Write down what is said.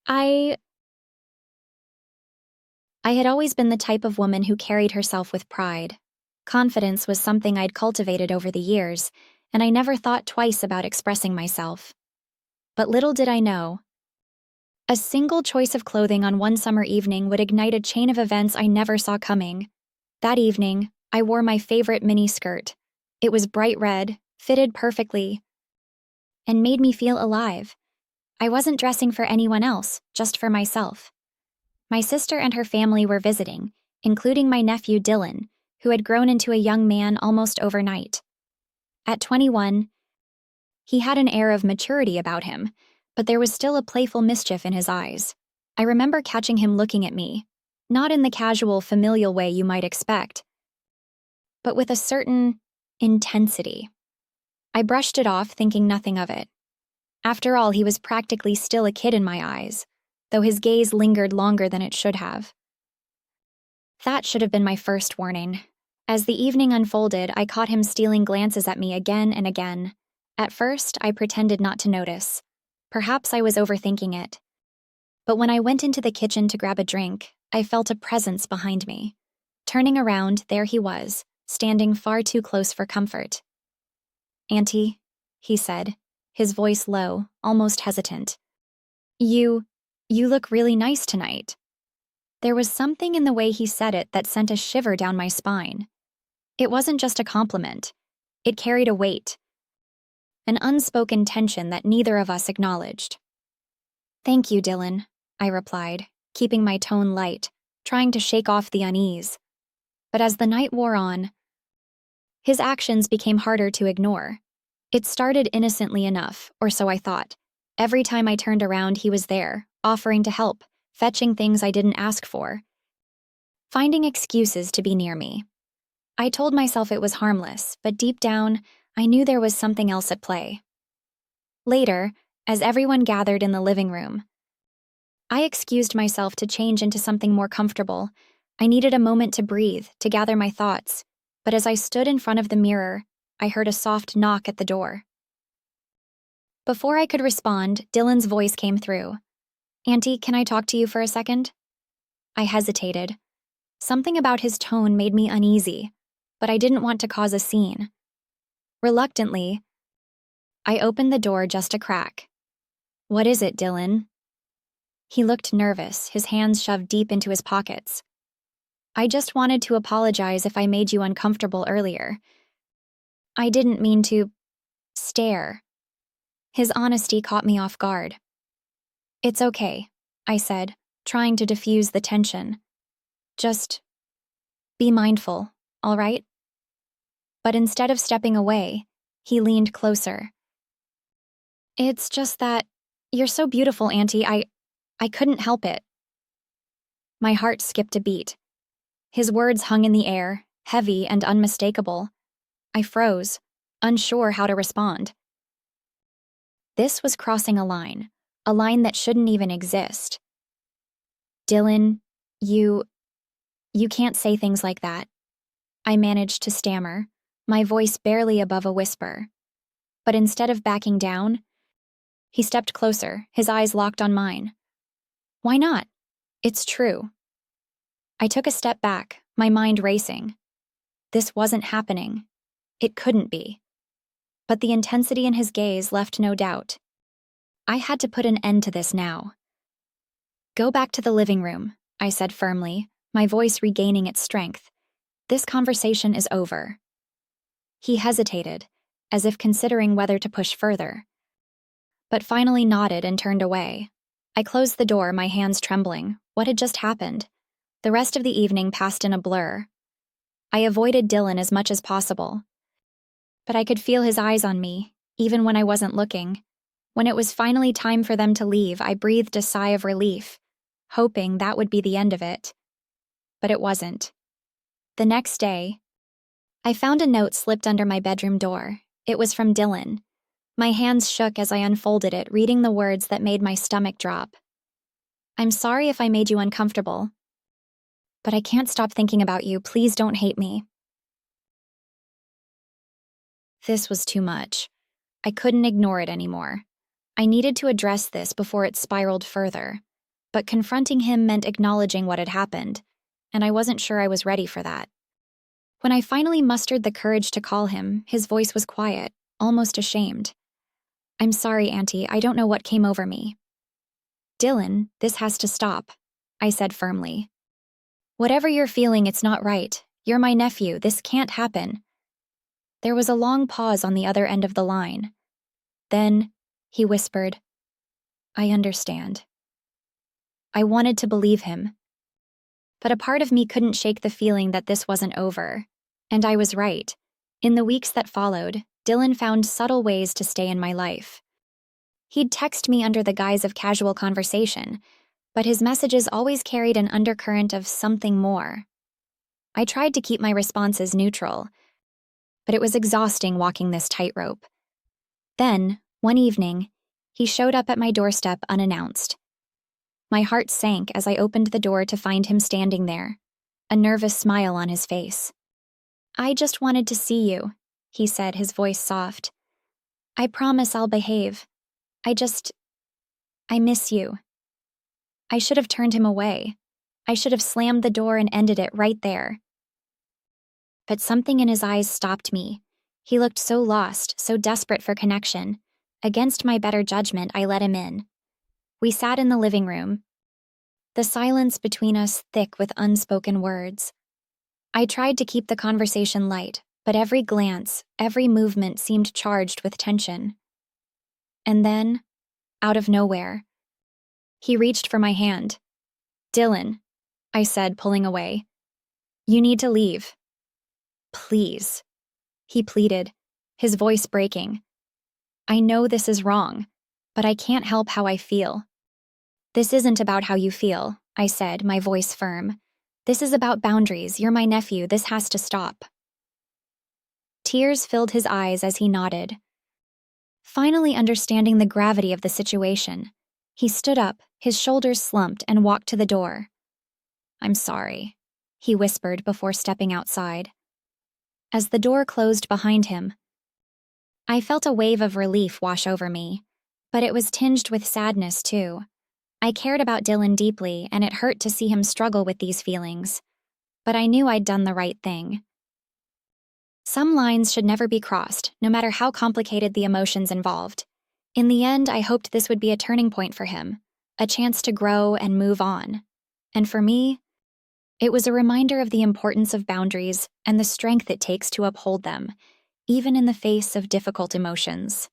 I I had always been the type of woman who carried herself with pride. Confidence was something I'd cultivated over the years, and I never thought twice about expressing myself. But little did I know, a single choice of clothing on one summer evening would ignite a chain of events I never saw coming. That evening, I wore my favorite mini skirt. It was bright red, fitted perfectly, and made me feel alive. I wasn't dressing for anyone else, just for myself. My sister and her family were visiting, including my nephew Dylan, who had grown into a young man almost overnight. At 21, he had an air of maturity about him, but there was still a playful mischief in his eyes. I remember catching him looking at me, not in the casual, familial way you might expect, but with a certain intensity. I brushed it off, thinking nothing of it. After all, he was practically still a kid in my eyes, though his gaze lingered longer than it should have. That should have been my first warning. As the evening unfolded, I caught him stealing glances at me again and again. At first, I pretended not to notice. Perhaps I was overthinking it. But when I went into the kitchen to grab a drink, I felt a presence behind me. Turning around, there he was, standing far too close for comfort. "Auntie," he said, his voice low, almost hesitant. You look really nice tonight." There was something in the way he said it that sent a shiver down my spine. It wasn't just a compliment. It carried a weight, an unspoken tension that neither of us acknowledged. "Thank you, Dylan," I replied, keeping my tone light, trying to shake off the unease. But as the night wore on, his actions became harder to ignore. It started innocently enough, or so I thought. Every time I turned around, he was there, offering to help, fetching things I didn't ask for, finding excuses to be near me. I told myself it was harmless, but deep down, I knew there was something else at play. Later, as everyone gathered in the living room, I excused myself to change into something more comfortable. I needed a moment to breathe, to gather my thoughts, but as I stood in front of the mirror, I heard a soft knock at the door. Before I could respond, Dylan's voice came through. "Auntie, can I talk to you for a second?" I hesitated. Something about his tone made me uneasy, but I didn't want to cause a scene. Reluctantly, I opened the door just a crack. "What is it, Dylan?" He looked nervous, his hands shoved deep into his pockets. "I just wanted to apologize if I made you uncomfortable earlier. I didn't mean to stare." His honesty caught me off guard. "It's okay," I said, trying to diffuse the tension. "Just be mindful, all right?" But instead of stepping away, he leaned closer. "It's just that you're so beautiful, Auntie. I couldn't help it." My heart skipped a beat. His words hung in the air, heavy and unmistakable. I froze, unsure how to respond. This was crossing a line that shouldn't even exist. "Dylan, you can't say things like that." I managed to stammer, my voice barely above a whisper. But instead of backing down, he stepped closer, his eyes locked on mine. "Why not? It's true." I took a step back, my mind racing. This wasn't happening. It couldn't be. But the intensity in his gaze left no doubt. I had to put an end to this now. "Go back to the living room," I said firmly, my voice regaining its strength. "This conversation is over." He hesitated, as if considering whether to push further, but finally nodded and turned away. I closed the door, my hands trembling. What had just happened? The rest of the evening passed in a blur. I avoided Dylan as much as possible, but I could feel his eyes on me, even when I wasn't looking. When it was finally time for them to leave, I breathed a sigh of relief, hoping that would be the end of it. But it wasn't. The next day, I found a note slipped under my bedroom door. It was from Dylan. My hands shook as I unfolded it, reading the words that made my stomach drop. "I'm sorry if I made you uncomfortable, but I can't stop thinking about you. Please don't hate me." This was too much. I couldn't ignore it anymore. I needed to address this before it spiraled further. but confronting him meant acknowledging what had happened, and I wasn't sure I was ready for that. When I finally mustered the courage to call him, his voice was quiet, almost ashamed. "I'm sorry, Auntie, I don't know what came over me." "Dylan, this has to stop," I said firmly. "Whatever you're feeling, it's not right. You're my nephew, this can't happen." There was a long pause on the other end of the line. Then, he whispered, "I understand." I wanted to believe him. But a part of me couldn't shake the feeling that this wasn't over. And I was right. In the weeks that followed, Dylan found subtle ways to stay in my life. He'd text me under the guise of casual conversation, but his messages always carried an undercurrent of something more. I tried to keep my responses neutral, but it was exhausting walking this tightrope. Then, one evening, he showed up at my doorstep unannounced. My heart sank as I opened the door to find him standing there, a nervous smile on his face. "I just wanted to see you," he said, his voice soft. "I promise I'll behave. I miss you." I should have turned him away. I should have slammed the door and ended it right there. But something in his eyes stopped me. He looked so lost, so desperate for connection. Against my better judgment, I let him in. We sat in the living room, the silence between us thick with unspoken words. I tried to keep the conversation light, but every glance, every movement seemed charged with tension. And then, out of nowhere, he reached for my hand. "Dylan," I said, pulling away. "You need to leave." "Please," he pleaded, his voice breaking. "I know this is wrong, but I can't help how I feel." "This isn't about how you feel," I said, my voice firm. "This is about boundaries. You're my nephew. This has to stop." Tears filled his eyes as he nodded. Finally understanding the gravity of the situation, he stood up, his shoulders slumped, and walked to the door. "I'm sorry," he whispered before stepping outside. As the door closed behind him, I felt a wave of relief wash over me, but it was tinged with sadness too. I cared about Dylan deeply, and it hurt to see him struggle with these feelings. But I knew I'd done the right thing. Some lines should never be crossed, no matter how complicated the emotions involved. In the end, I hoped this would be a turning point for him, a chance to grow and move on. And for me, it was a reminder of the importance of boundaries and the strength it takes to uphold them, even in the face of difficult emotions.